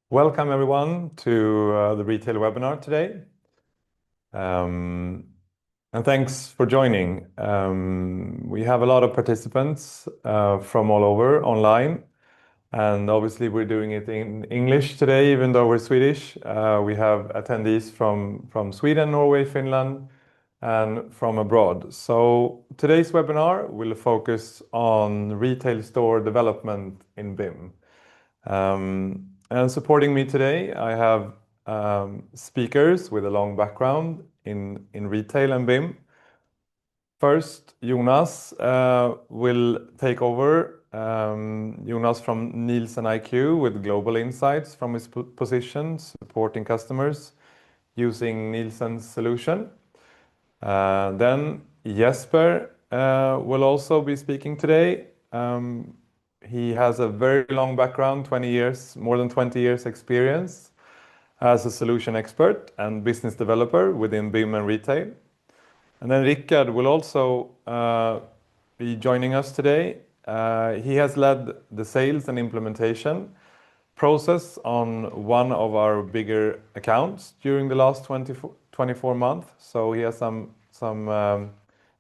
Welcome everyone to the retail webinar today. And thanks for joining. We have a lot of participants from all over online. And obviously we're doing it in English today, even though we're Swedish. We have attendees from Sweden, Norway, Finland, and from abroad. So today's webinar will focus on retail store development in BIM. And supporting me today, I have speakers with a long background in retail and BIM. First, Jonas will take over. Jonas from NielsenIQ with global insights from his position, supporting customers using Nielsen's solution. Then Jesper will also be speaking today. He has a very long background, 20 years, more than 20 years experience as a solution expert and business developer within BIM and retail. And then Rickard will also be joining us today. He has led the sales and implementation process on one of our bigger accounts during the last 24 months. So he has some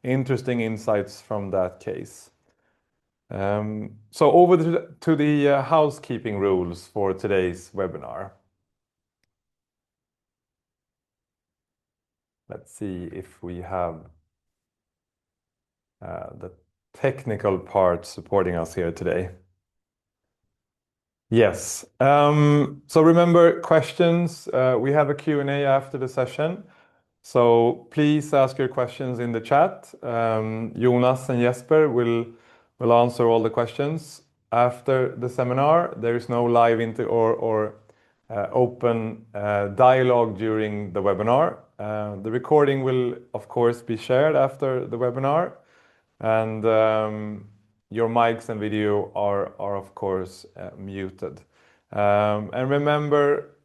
interesting insights from that case. So over to the housekeeping rules for today's webinar. Let's see if we have the technical part supporting us here today. Yes. So remember questions. We have a Q&A after the session. So please ask your questions in the chat. Jonas and Jesper will answer all the questions after the seminar. There is no live or open dialogue during the webinar. The recording will, of course, be shared after the webinar, and your mics and video are of course, muted. And remember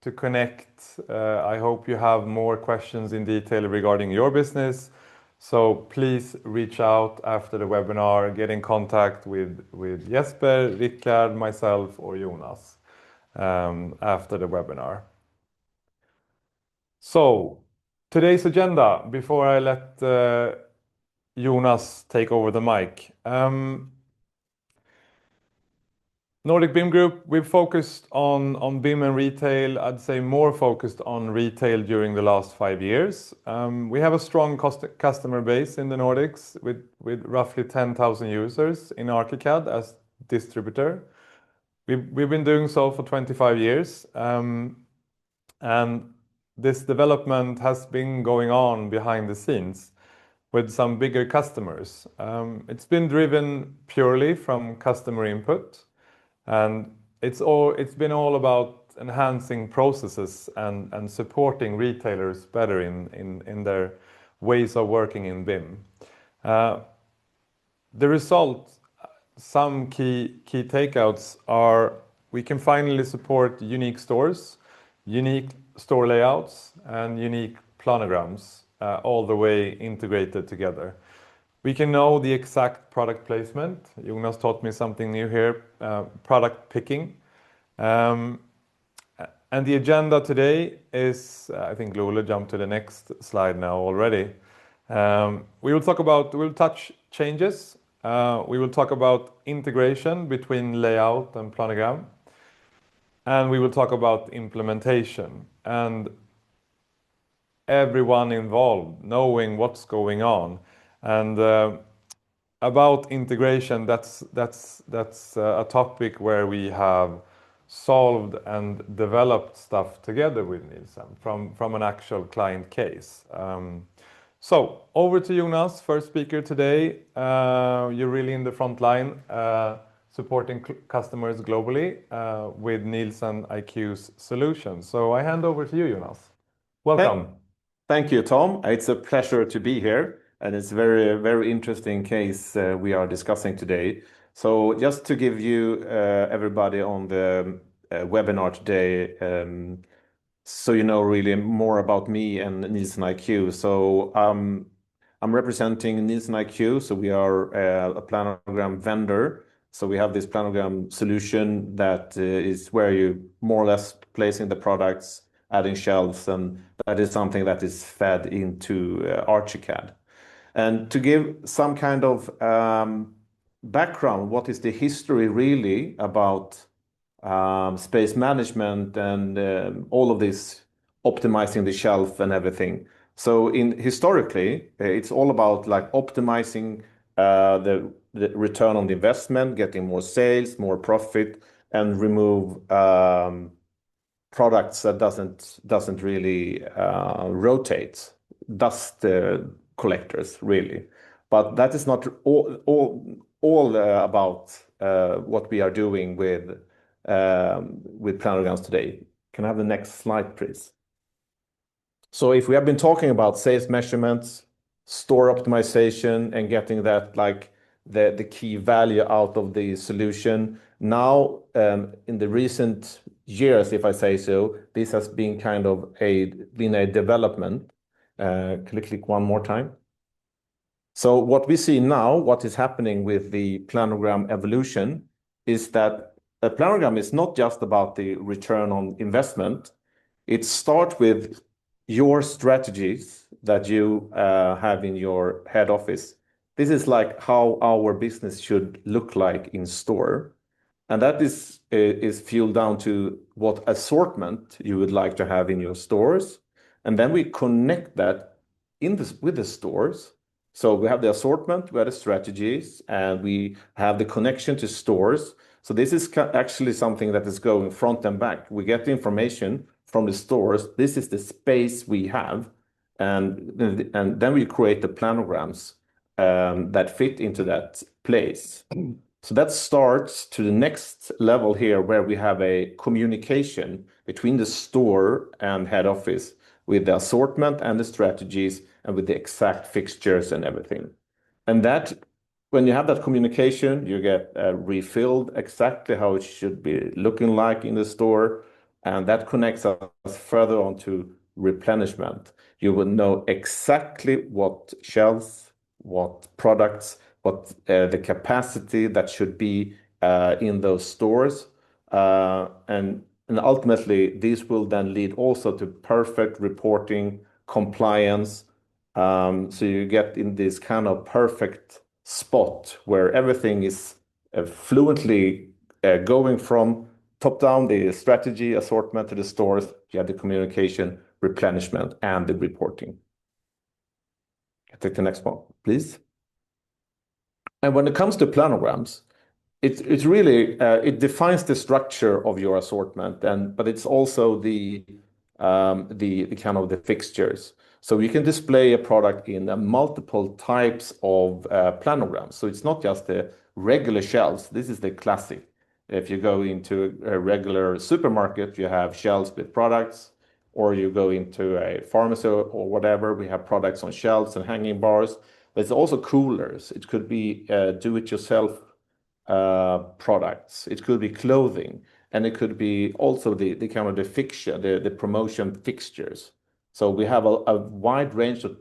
to connect. I hope you have more questions in detail regarding your business. So please reach out after the webinar, get in contact with Jesper, Rickard, myself, or Jonas after the webinar. So today's agenda, before I let Jonas take over the mic. Nordic BIM Group, we've focused on BIM and retail. I'd say more focused on retail during the last 5 years. We have a strong customer base in the Nordics with roughly 10,000 users in ArchiCAD as distributor. We've been doing so for 25 years. And this development has been going on behind the scenes with some bigger customers. It's been driven purely from customer input. And it's been all about enhancing processes and supporting retailers better in their ways of working in BIM. The result, some key takeouts are we can finally support unique stores, unique store layouts, and unique planograms, all the way integrated together. We can know the exact product placement. Jonas taught me something new here, product picking. And the agenda today is, I think Lule jumped to the next slide now already. We'll touch changes. We will talk about integration between layout and planogram. And we will talk about implementation and everyone involved knowing what's going on. And about integration, that's a topic where we have solved and developed stuff together with Nielsen from an actual client case. So over to Jonas, first speaker today. You're really in the front line, supporting customers globally with NielsenIQ's solution. So I hand over to you, Jonas. Welcome. Thank you, Tom. It's a pleasure to be here. And it's a very, very interesting case we are discussing today. So just to give you everybody on the webinar today, so you know really more about me and NielsenIQ. So I'm representing NielsenIQ. So we are a planogram vendor So we have this planogram solution that is where you more or less placing the products, adding shelves, and that is something that is fed into Archicad. And to give some kind of background, what is the history really about space management and all of this optimizing the shelf and everything. So historically, it's all about like optimizing the return on the investment, getting more sales, more profit, and remove products that doesn't really rotate, dust collectors really. But that is not all about what we are doing with planograms today. Can I have the next slide, please? So if we have been talking about sales measurements, store optimization, and getting that like the key value out of the solution, now in the recent years, if I say so, this has been kind of a development. Can you click one more time? So what we see now, what is happening with the planogram evolution, is that a planogram is not just about the return on investment. It starts with your strategies that you have in your head office. This is like how our business should look like in store. And that is fueled down to what assortment you would like to have in your stores. And then we connect that with the stores. So we have the assortment, we have the strategies, and we have the connection to stores. So this is actually something that is going front and back. We get the information from the stores. This is the space we have. And then we create the planograms that fit into that place. So that starts to the next level here, where we have a communication between the store and head office with the assortment and the strategies and with the exact fixtures and everything. And that, when you have that communication, you get refilled exactly how it should be looking like in the store. And that connects us further on to replenishment. You will know exactly what shelves, what products, what the capacity that should be in those stores. And ultimately, this will then lead also to perfect reporting, compliance. So you get in this kind of perfect spot where everything is fluently going from top down, the strategy, assortment to the stores. You have the communication, replenishment, and the reporting. Take the next one, please. And when it comes to planograms, it's really it defines the structure of your assortment, but it's also the kind of the fixtures. So you can display a product in multiple types of planograms. So it's not just the regular shelves. This is the classic. If you go into a regular supermarket, you have shelves with products, or you go into a pharmacy or whatever, we have products on shelves and hanging bars. But it's also coolers. It could be do-it-yourself products. It could be clothing, and it could be also the kind of the fixture, the promotion fixtures. So we have a wide range of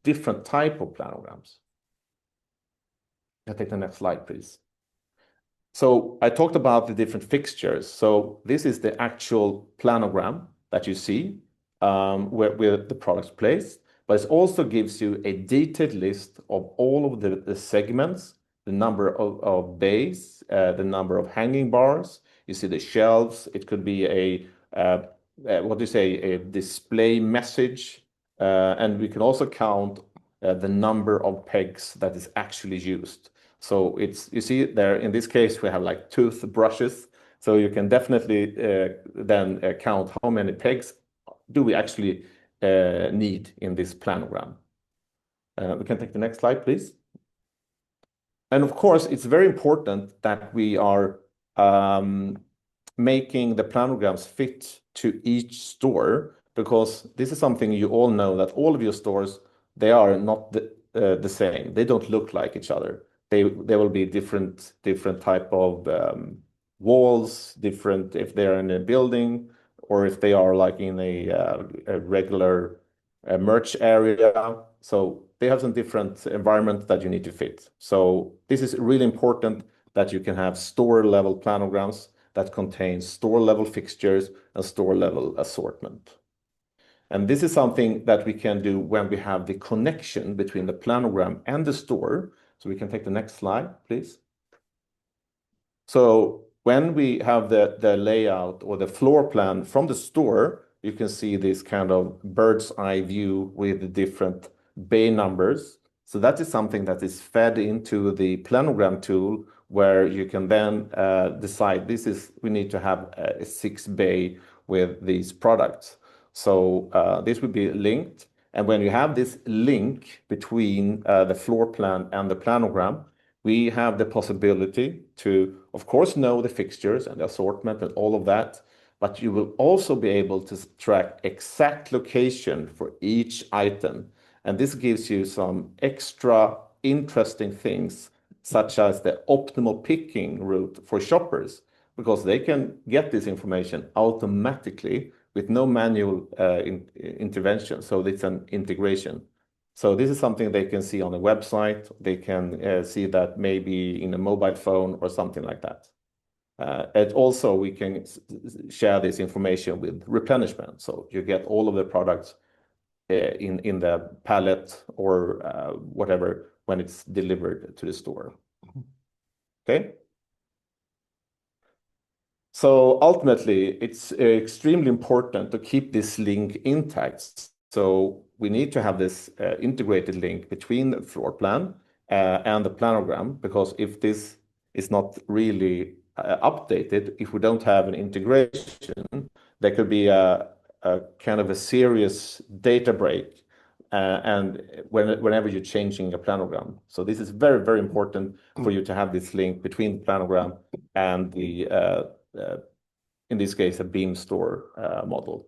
different type of planograms. I'll take the next slide, please. So I talked about the different fixtures. So this is the actual planogram that you see where the product's placed, but it also gives you a detailed list of all of the segments, the number of bays, the number of hanging bars. You see the shelves. It could be a display message, and we can also count the number of pegs that is actually used. So you see there, in this case, we have like toothbrushes. So you can definitely then count how many pegs do we actually need in this planogram. We can take the next slide, please. And of course, it's very important that we are making the planograms fit to each store, because this is something you all know, that all of your stores, they are not the same. They don't look like each other. There will be different type of walls, different if they're in a building or if they are like in a regular merch area. So they have some different environments that you need to fit. So this is really important that you can have store-level planograms that contain store-level fixtures and store-level assortment. And this is something that we can do when we have the connection between the planogram and the store. So we can take the next slide, please. So when we have the layout or the floor plan from the store, you can see this kind of bird's eye view with the different bay numbers. So that is something that is fed into the planogram tool, where you can then decide we need to have a 6 bay with these products. So this would be linked. And when you have this link between the floor plan and the planogram, we have the possibility to, of course, know the fixtures and the assortment and all of that, but you will also be able to track exact location for each item. And this gives you some extra interesting things, such as the optimal picking route for shoppers, because they can get this information automatically with no manual intervention. So it's an integration. So this is something they can see on the website. They can see that maybe in a mobile phone or something like that. And also we can share this information with replenishment. So you get all of the products in the pallet or whatever when it's delivered to the store. Okay. So ultimately, it's extremely important to keep this link intact. So we need to have this integrated link between the floor plan and the planogram, because if this is not really updated, if we don't have an integration, there could be a kind of a serious data break and whenever you're changing a planogram. So this is very, very important for you to have this link between the planogram and the in this case, a BIM store model.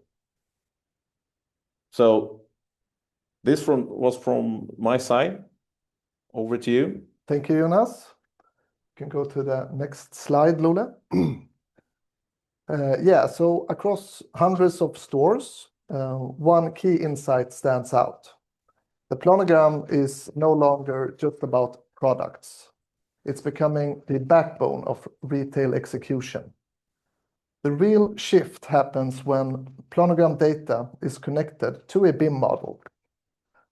So this was from my side. Over to you. Thank you, Jonas. You can go to the next slide, Lule. Yeah, so across hundreds of stores, one key insight stands out. The planogram is no longer just about products. It's becoming the backbone of retail execution. The real shift happens when planogram data is connected to a BIM model.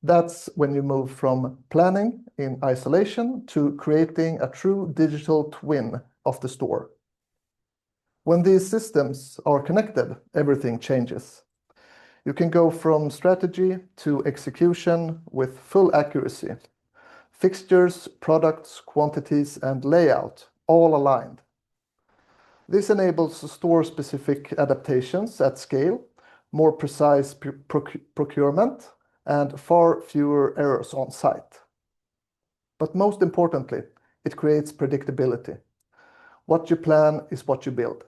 That's when you move from planning in isolation to creating a true digital twin of the store. When these systems are connected, everything changes. You can go from strategy to execution with full accuracy. Fixtures, products, quantities, and layout all aligned. This enables store-specific adaptations at scale, more precise procurement, and far fewer errors on site. But most importantly, it creates predictability. What you plan is what you build.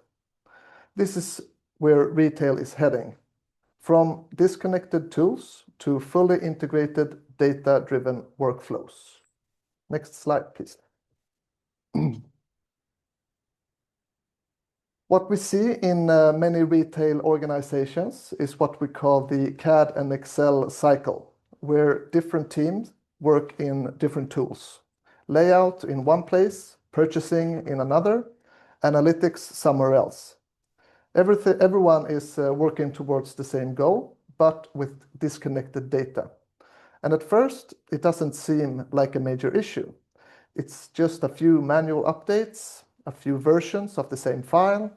This is where retail is heading, from disconnected tools to fully integrated data-driven workflows. Next slide, please. What we see in many retail organizations is what we call the CAD and Excel cycle, where different teams work in different tools. Layout in one place, purchasing in another, analytics somewhere else. Everyone is working towards the same goal, but with disconnected data. And at first, it doesn't seem like a major issue. It's just a few manual updates, a few versions of the same file,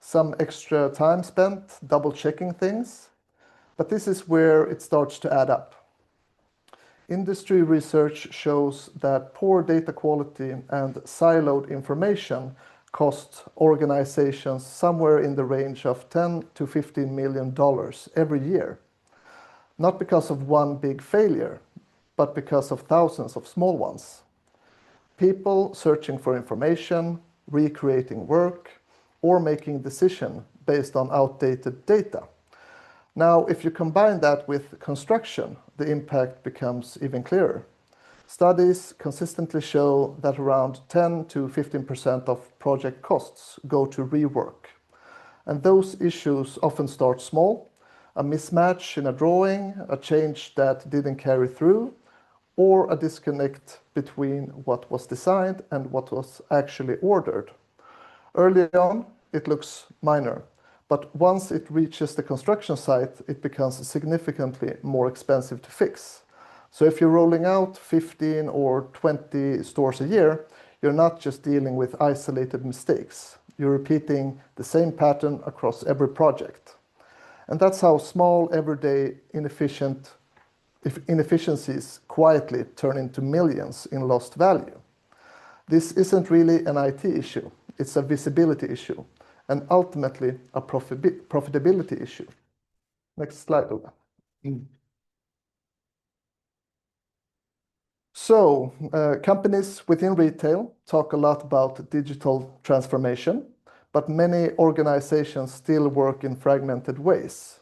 some extra time spent double-checking things. But this is where it starts to add up. Industry research shows that poor data quality and siloed information cost organizations somewhere in the range of $10 to $15 million every year. Not because of one big failure, but because of thousands of small ones. People searching for information, recreating work, or making decisions based on outdated data. Now, if you combine that with construction, the impact becomes even clearer. Studies consistently show that around 10 to 15% of project costs go to rework. And those issues often start small, a mismatch in a drawing, a change that didn't carry through, or a disconnect between what was designed and what was actually ordered. Early on, it looks minor, but once it reaches the construction site, it becomes significantly more expensive to fix. So if you're rolling out 15 or 20 stores a year, you're not just dealing with isolated mistakes. You're repeating the same pattern across every project. And that's how small, everyday inefficiencies quietly turn into millions in lost value. This isn't really an IT issue. It's a visibility issue, and ultimately a profitability issue. Next slide, Ola. So, companies within retail talk a lot about digital transformation, but many organizations still work in fragmented ways.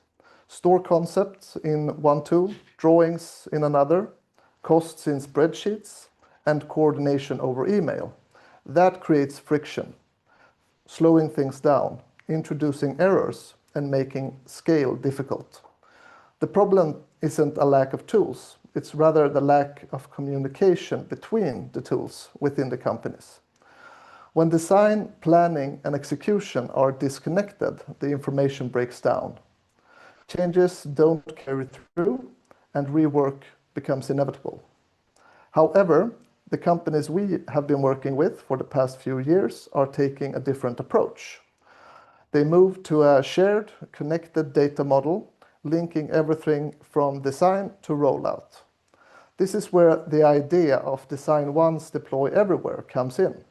Store concepts in one tool, drawings in another, costs in spreadsheets, and coordination over email. That creates friction, slowing things down, introducing errors, and making scale difficult. The problem isn't a lack of tools, it's rather the lack of communication between the tools within the companies. When design, planning, and execution are disconnected, the information breaks down. Changes don't carry through, and rework becomes inevitable. However, the companies we have been working with for the past few years are taking a different approach. They move to a shared, connected data model, linking everything from design to rollout. This is where the idea of design once, deploy everywhere comes in.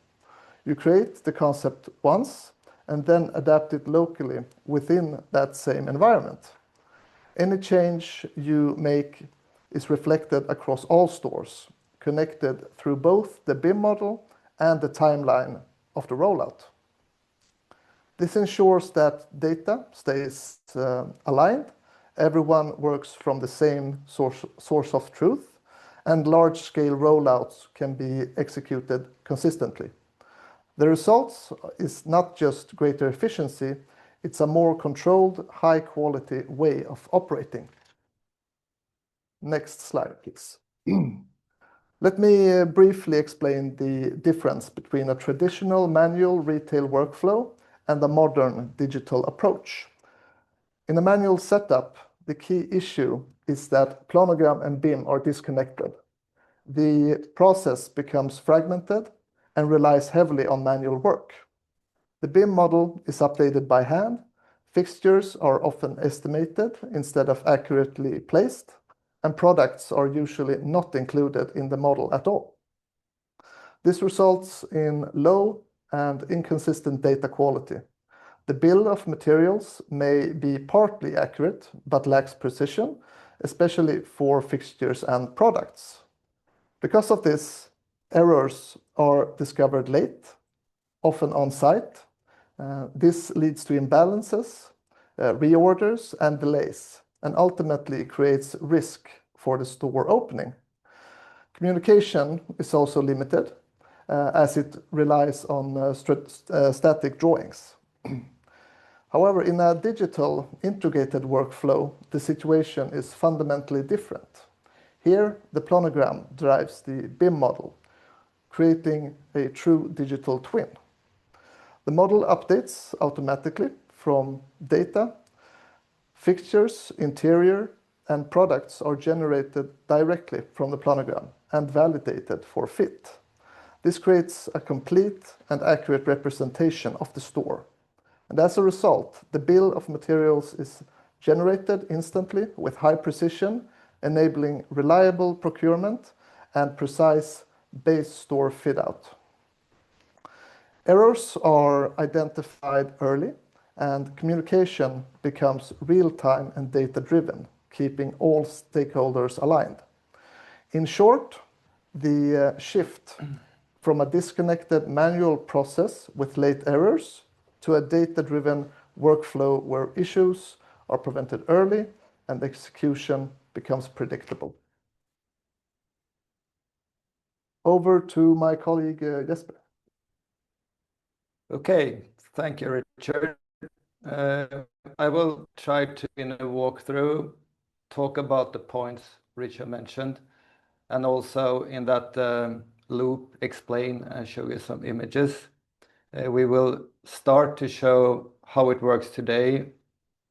You create the concept once and then adapt it locally within that same environment. Any change you make is reflected across all stores, connected through both the BIM model and the timeline of the rollout. This ensures that data stays aligned, everyone works from the same source of truth, and large-scale rollouts can be executed consistently. The result is not just greater efficiency, it's a more controlled, high-quality way of operating. Next slide, please. Let me briefly explain the difference between a traditional manual retail workflow and a modern digital approach. In a manual setup, the key issue is that planogram and BIM are disconnected. The process becomes fragmented and relies heavily on manual work. The BIM model is updated by hand, fixtures are often estimated instead of accurately placed, and products are usually not included in the model at all. This results in low and inconsistent data quality. The bill of materials may be partly accurate, but lacks precision, especially for fixtures and products. Because of this, errors are discovered late, often on site. This leads to imbalances, reorders, and delays, and ultimately creates risk for the store opening. Communication is also limited, as it relies on static drawings. However, in a digital integrated workflow, the situation is fundamentally different. Here, the planogram drives the BIM model, creating a true digital twin. The model updates automatically from data, fixtures, interior, and products are generated directly from the planogram and validated for fit. This creates a complete and accurate representation of the store. And as a result, the bill of materials is generated instantly with high precision, enabling reliable procurement and precise base store fit-out. Errors are identified early, and communication becomes real-time and data-driven, keeping all stakeholders aligned. In short, the shift from a disconnected manual process with late errors to a data-driven workflow where issues are prevented early and execution becomes predictable. Over to my colleague Jesper. Okay, thank you, Richard. I will try to, in a walkthrough, talk about the points Richard mentioned and also in that loop explain and show you some images. We will start to show how it works today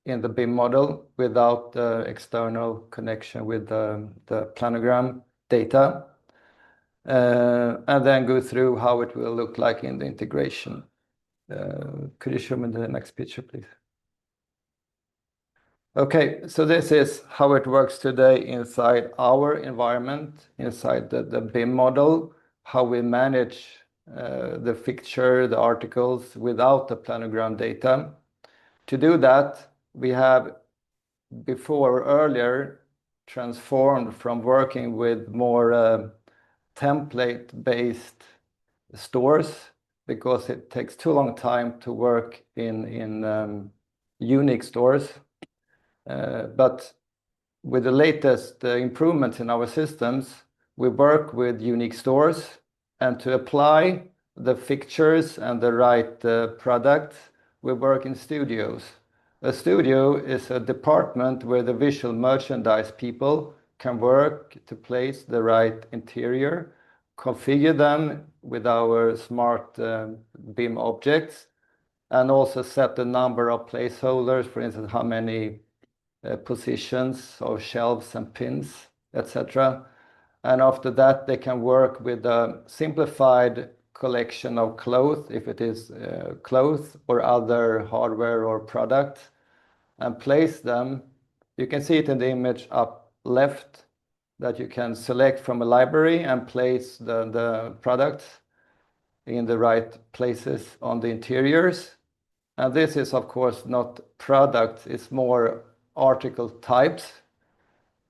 in the BIM model without the external connection with the planogram data, and then go through how it will look like in the integration. Could you show me the next picture, please? Okay, so this is how it works today inside our environment, inside the BIM model, how we manage the fixture, the articles without the planogram data. To do that, we have before or earlier transformed from working with more template-based stores, because it takes too long time to work in unique stores. But with the latest improvements in our systems, we work with unique stores, and to apply the fixtures and the right product, we work in studios. A studio is a department where the visual merchandise people can work to place the right interior, configure them with our smart BIM objects, and also set the number of placeholders, for instance, how many positions of shelves and pins, etc. And after that, they can work with a simplified collection of clothes, if it is clothes or other hardware or product, and place them. You can see it in the image up left, that you can select from a library and place the products in the right places on the interiors. And this is, of course, not products, it's more article types,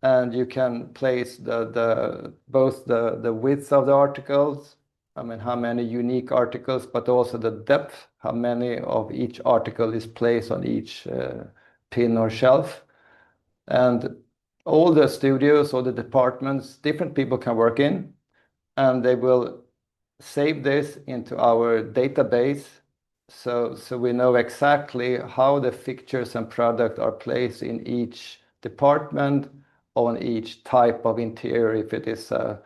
and you can place both the width of the articles, I mean how many unique articles, but also the depth, how many of each article is placed on each pin or shelf. And all the studios or the departments, different people can work in, and they will save this into our database. So we know exactly how the fixtures and product are placed in each department, on each type of interior, if it is a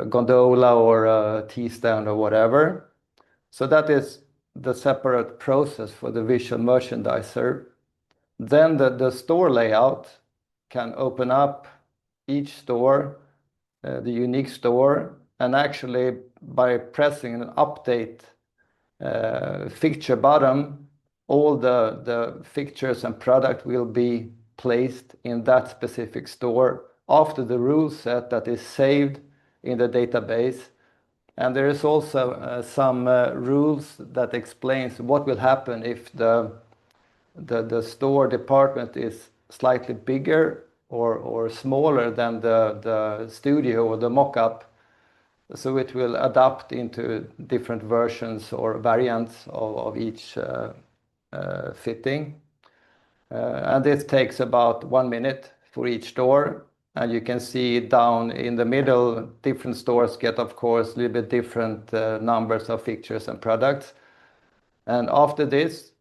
gondola or a T-stand or whatever. So that is the separate process for the visual merchandiser. Then the store layout can open up each store, the unique store, and actually by pressing an update fixture button, all the fixtures and product will be placed in that specific store after the rule set that is saved in the database. And there is also some rules that explains what will happen if the store department is slightly bigger or smaller than the studio or the mock-up. So it will adapt into different versions or variants of each fitting. And this takes about 1 minute for each store. And you can see down in the middle, different stores get, of course, a little bit different numbers of fixtures and products. And after this,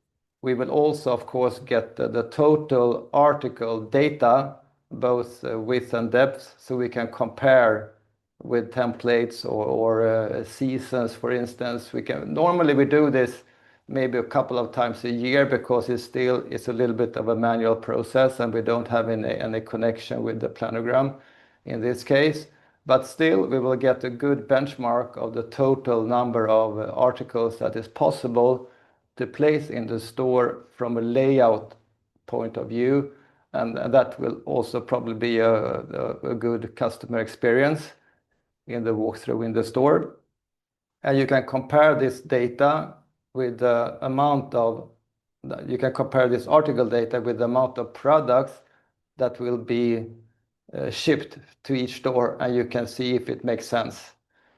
we will also, of course, get the total article data, both width and depth, so we can compare with templates or seasons, for instance. Normally we do this maybe a couple of times a year, because it's a little bit of a manual process, and we don't have any connection with the planogram in this case. But still, we will get a good benchmark of the total number of articles that is possible to place in the store from a layout point of view, and that will also probably be a good customer experience in the walkthrough in the store. And you can compare this data with the amount of, you can compare this article data with the amount of products that will be shipped to each store, and you can see if it makes sense.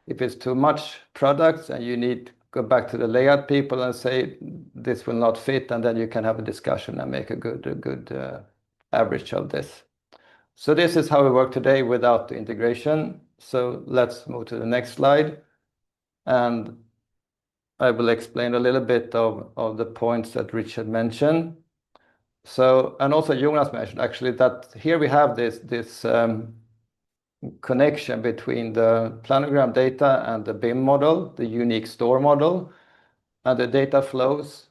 If it's too much products and you need to go back to the layout people and say this will not fit, and then you can have a discussion and make a good average of this. So this is how we work today without the integration. So let's move to the next slide, and I will explain a little bit of the points that Richard mentioned. So, and also Jonas mentioned actually that here we have this connection between the planogram data and the BIM model, the unique store model, and the data flows.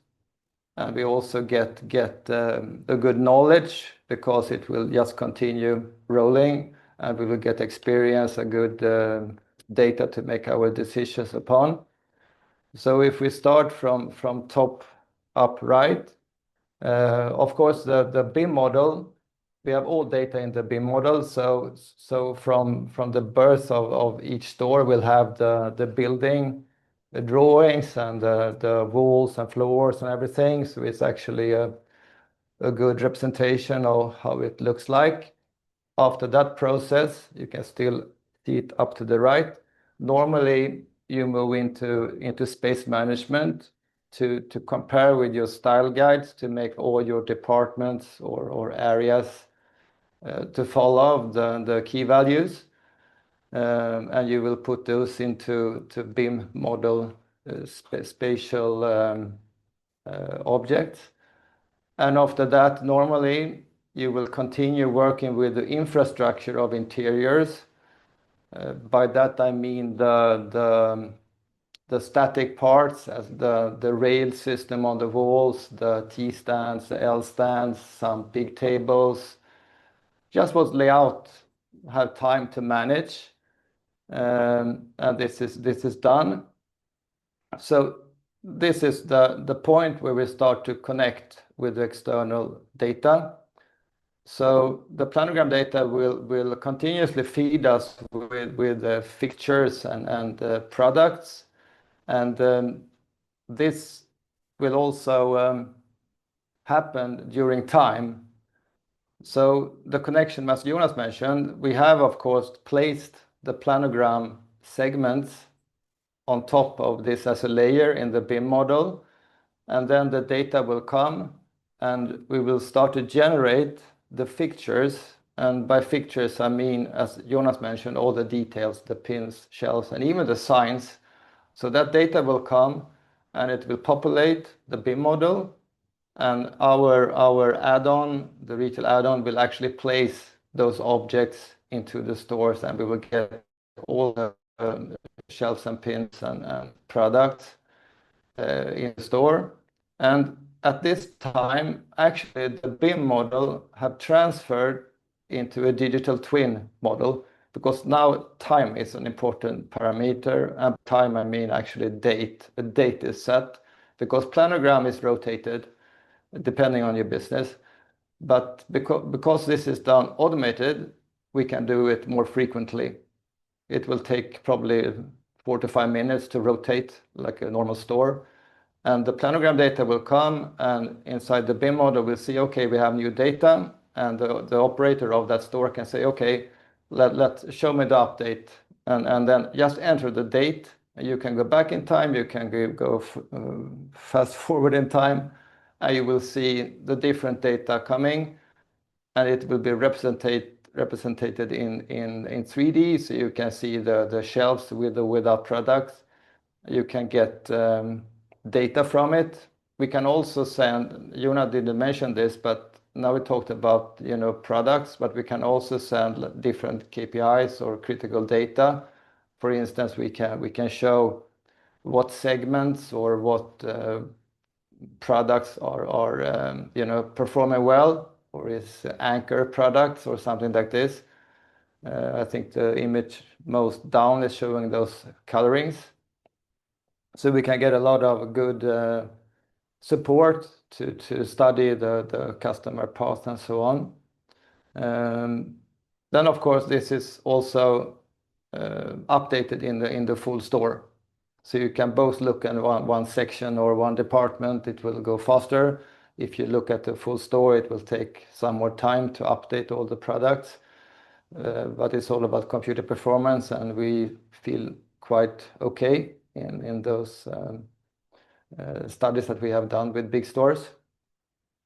And we also get a good knowledge, because it will just continue rolling, and we will get experience, a good data to make our decisions upon. So if we start from top up right, of course the BIM model, we have all data in the BIM model. So from the birth of each store, we'll have the building, the drawings, and the walls and floors and everything. So it's actually a good representation of how it looks like. After that process, you can still see it up to the right. Normally, you move into space management to compare with your style guides, to make all your departments or areas to follow the key values. And you will put those into BIM model spatial objects. And after that, normally you will continue working with the infrastructure of interiors. By that I mean the static parts, as the rail system on the walls, the T stands, the L stands, some big tables, just what layout have time to manage. And this is done. So this is the point where we start to connect with the external data. So the planogram data will continuously feed us with fixtures and products. And this will also happen during time. So the connection, as Jonas mentioned, we have, of course, placed the planogram segments on top of this as a layer in the BIM model. And then the data will come, and we will start to generate the fixtures. And by fixtures, I mean, as Jonas mentioned, all the details, the pins, shelves, and even the signs. So that data will come, and it will populate the BIM model. And our add-on, the retail add-on, will actually place those objects into the stores, and we will get all the shelves and pins and products in the store. And at this time, actually, the BIM model have transferred into a digital twin model, because now time is an important parameter. And time, I mean actually date. A date is set, because planogram is rotated depending on your business. But because this is done automated, we can do it more frequently. It will take probably 4 to 5 minutes to rotate like a normal store. And the planogram data will come, and inside the BIM model we'll see, okay, we have new data, and the operator of that store can say, okay, let show me the update, and then just enter the date. You can go back in time, you can go fast forward in time, and you will see the different data coming, and it will be represented in 3D, so you can see the shelves with or without products. You can get data from it. We can also send, Jonas didn't mention this, but now we talked about products, but we can also send different KPIs or critical data. For instance, we can show what segments or what products are performing well, or is anchor products or something like this. I think the image most down is showing those colorings. So we can get a lot of good support to study the customer path and so on. Then of course this is also updated in the full store. So you can both look at one section or one department, it will go faster. If you look at the full store, it will take some more time to update all the products. But it's all about computer performance, and we feel quite okay in those studies that we have done with big stores.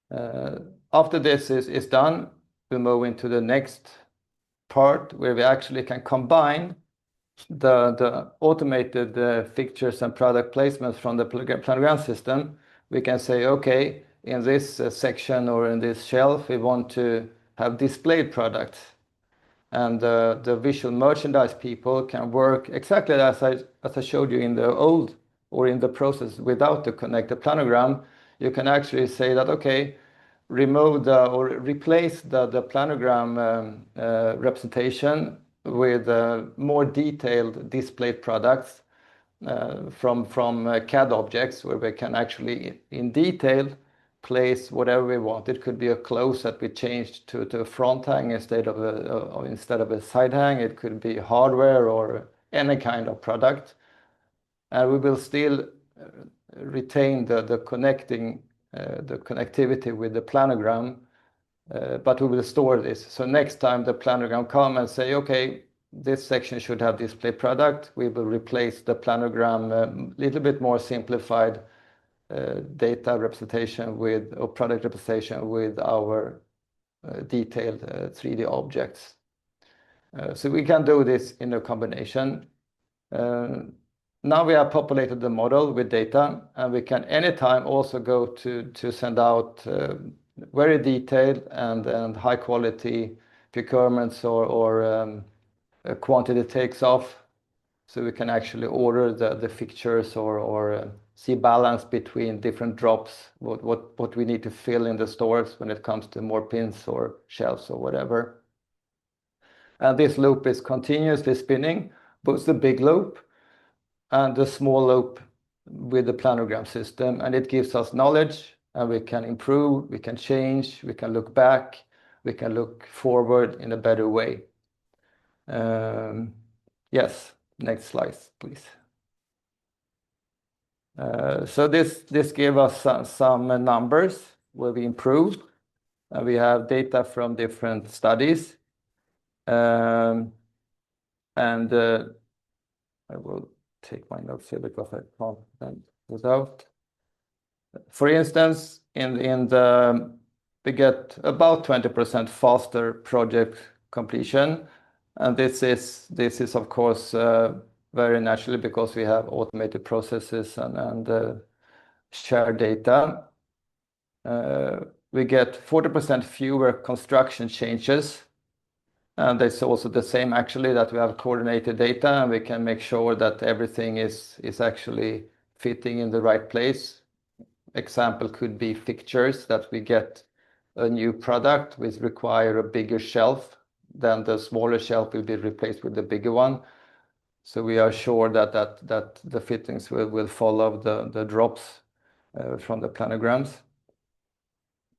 After this is done, we move into the next part, where we actually can combine the automated fixtures and product placements from the planogram system. We can say, okay, in this section or in this shelf, we want to have displayed products. And the visual merchandise people can work exactly as I showed you in the old or in the process without the connected planogram. You can actually say that, okay, remove or replace the planogram representation with more detailed displayed products from CAD objects, where we can actually in detail place whatever we want. It could be a clothes that we changed to a front hang instead of a side hang. It could be hardware or any kind of product, and we will still retain the connectivity with the planogram, but we will store this. So next time the planogram come and say, okay, this section should have display product, we will replace the planogram a little bit more simplified data representation with, or product representation with our detailed 3D objects. So we can do this in a combination. Now we have populated the model with data, and we can anytime also go to send out very detailed and high quality procurements or quantity takes off, so we can actually order the fixtures or see balance between different drops, what we need to fill in the stores when it comes to more pins or shelves or whatever. And this loop is continuously spinning, both the big loop and the small loop with the planogram system, and it gives us knowledge, and we can improve, we can change, we can look back, we can look forward in a better way. Yes, next slide, please. So this gives us some numbers where we improve. We have data from different studies. And I will take my notes here because I can't send this out. For instance, we get about 20% faster project completion. And this is of course very naturally because we have automated processes and shared data. We get 40% fewer construction changes. And it's also the same actually, that we have coordinated data, and we can make sure that everything is actually fitting in the right place. Example could be fixtures, that we get a new product which require a bigger shelf, then the smaller shelf will be replaced with the bigger one. So we are sure that the fittings will follow the drops from the planograms.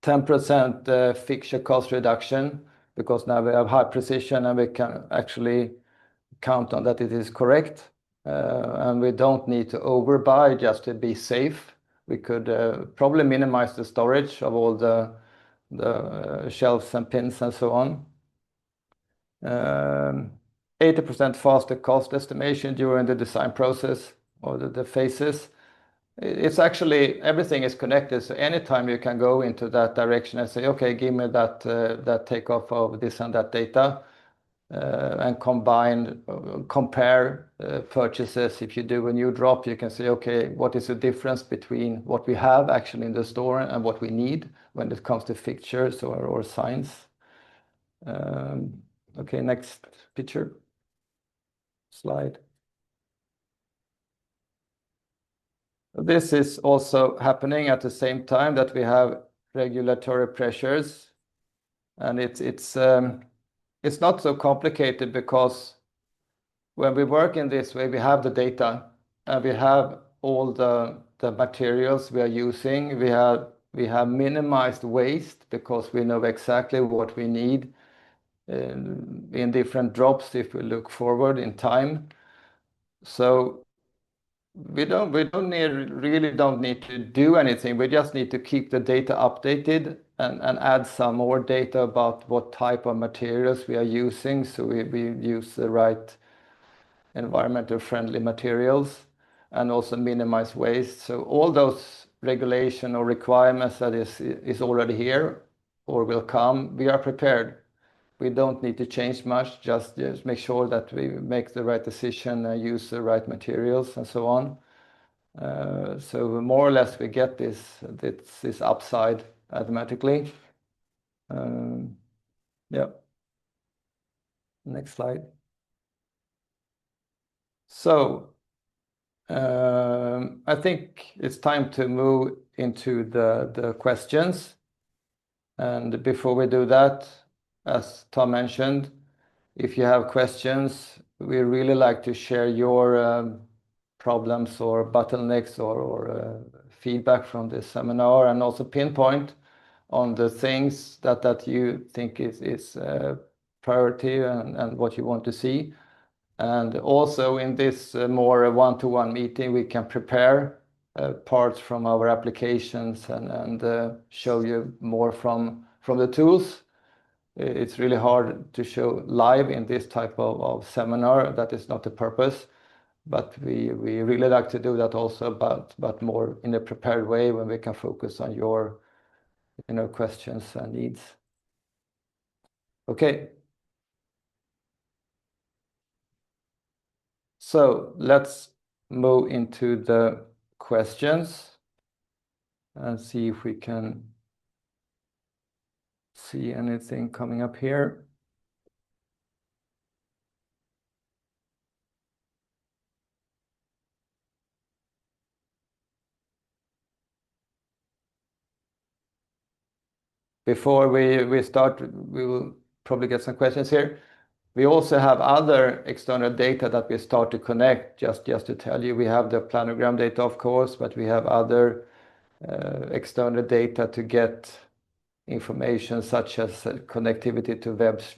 10% fixture cost reduction, because now we have high precision and we can actually count on that it is correct. And we don't need to overbuy just to be safe. We could probably minimize the storage of all the shelves and pins and so on. 80% faster cost estimation during the design process or the phases. It's actually, everything is connected, so anytime you can go into that direction and say, okay, give me that takeoff of this and that data, and compare purchases. If you do a new drop, you can say, okay, what is the difference between what we have actually in the store and what we need when it comes to fixtures or signs. Okay, next picture. Slide. This is also happening at the same time that we have regulatory pressures, and it's not so complicated, because when we work in this way, we have the data and we have all the materials we are using. We have minimized waste because we know exactly what we need in different drops if we look forward in time. So we really don't need to do anything. We just need to keep the data updated and add some more data about what type of materials we are using, so we use the right environmental friendly materials and also minimize waste. So all those regulation or requirements that is already here or will come, we are prepared. We don't need to change much, just make sure that we make the right decision and use the right materials and so on. So more or less we get this upside automatically. Yeah. Next slide. So I think it's time to move into the questions. And before we do that, as Tom mentioned, if you have questions, we really like to share your problems or bottlenecks or feedback from this seminar, and also pinpoint on the things that you think is priority and what you want to see. And also in this more one-to-one meeting, we can prepare parts from our applications and show you more from the tools. It's really hard to show live in this type of seminar. That is not the purpose, but we really like to do that also, but more in a prepared way when we can focus on your questions and needs. Okay. So let's move into the questions and see if we can see anything coming up here. Before we start, we will probably get some questions here. We also have other external data that we start to connect. Just to tell you, we have the planogram data, of course, but we have other external data to get information such as connectivity to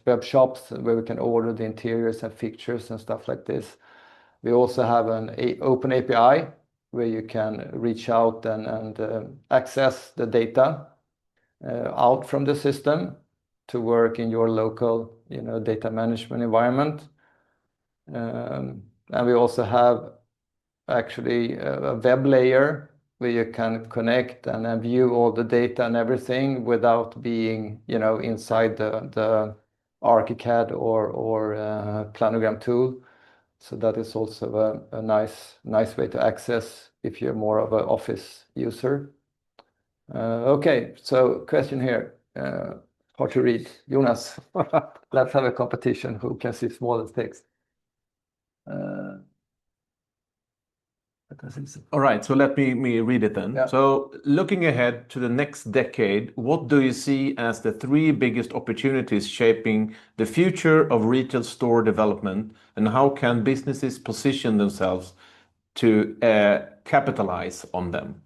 web shops where we can order the interiors and fixtures and stuff like this. We also have an open API where you can reach out and access the data out from the system to work in your local data management environment. And we also have actually a web layer where you can connect and view all the data and everything without being inside the ArchiCAD or Planogram tool. So that is also a nice way to access if you're more of an office user. Okay, so question here. Hard to read. Jonas, let's have a competition. Who can see smallest text? All right, so let me read it then. Yeah. So looking ahead to the next decade, what do you see as the 3 biggest opportunities shaping the future of retail store development, and how can businesses position themselves to capitalize on them?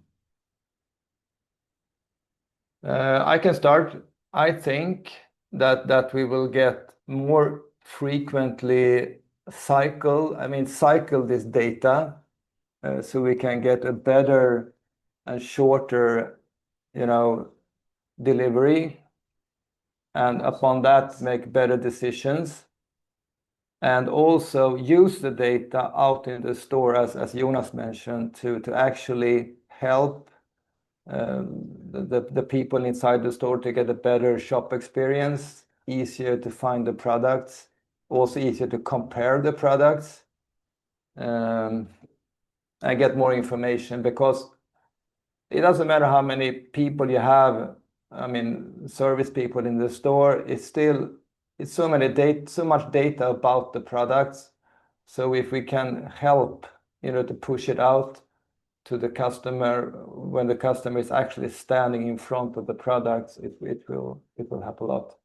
I can start. I think that we will get more frequently cycle this data so we can get a better and shorter delivery, and upon that make better decisions, and also use the data out in the store as Jonas mentioned to actually help the people inside the store to get a better shop experience, easier to find the products, also easier to compare the products, and get more information, because it doesn't matter how many people you have. Service people in the store, it's so much data about the products. So if we can help to push it out to the customer when the customer is actually standing in front of the products, it will help a lot.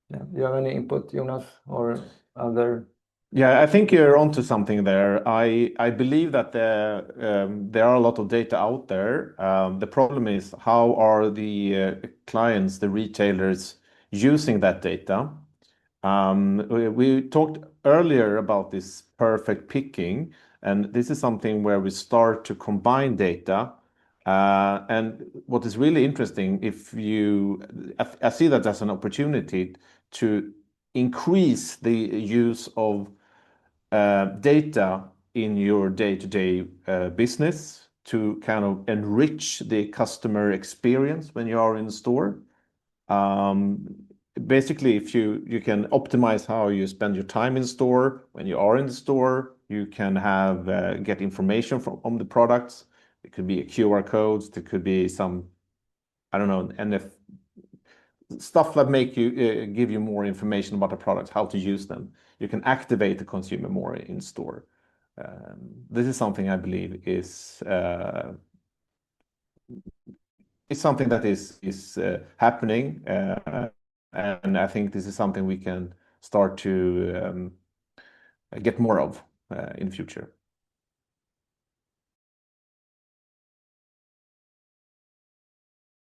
Yeah. Do you have any input, Jonas, or other? Yeah, I think you're onto something there. I believe that there are a lot of data out there. The problem is, how are the clients, the retailers, using that data? We talked earlier about this perfect picking, and this is something where we start to combine data. And what is really interesting, I see that as an opportunity to increase the use of data in your day-to-day business to kind of enrich the customer experience when you are in the store. Basically, if you can optimize how you spend your time in the store, when you are in the store, you can get information from the products. It could be a QR codes, there could be some, I don't know, stuff that make you give you more information about the products, how to use them. You can activate the consumer more in store. This is something I believe is something that is happening, and I think this is something we can start to get more of in the future.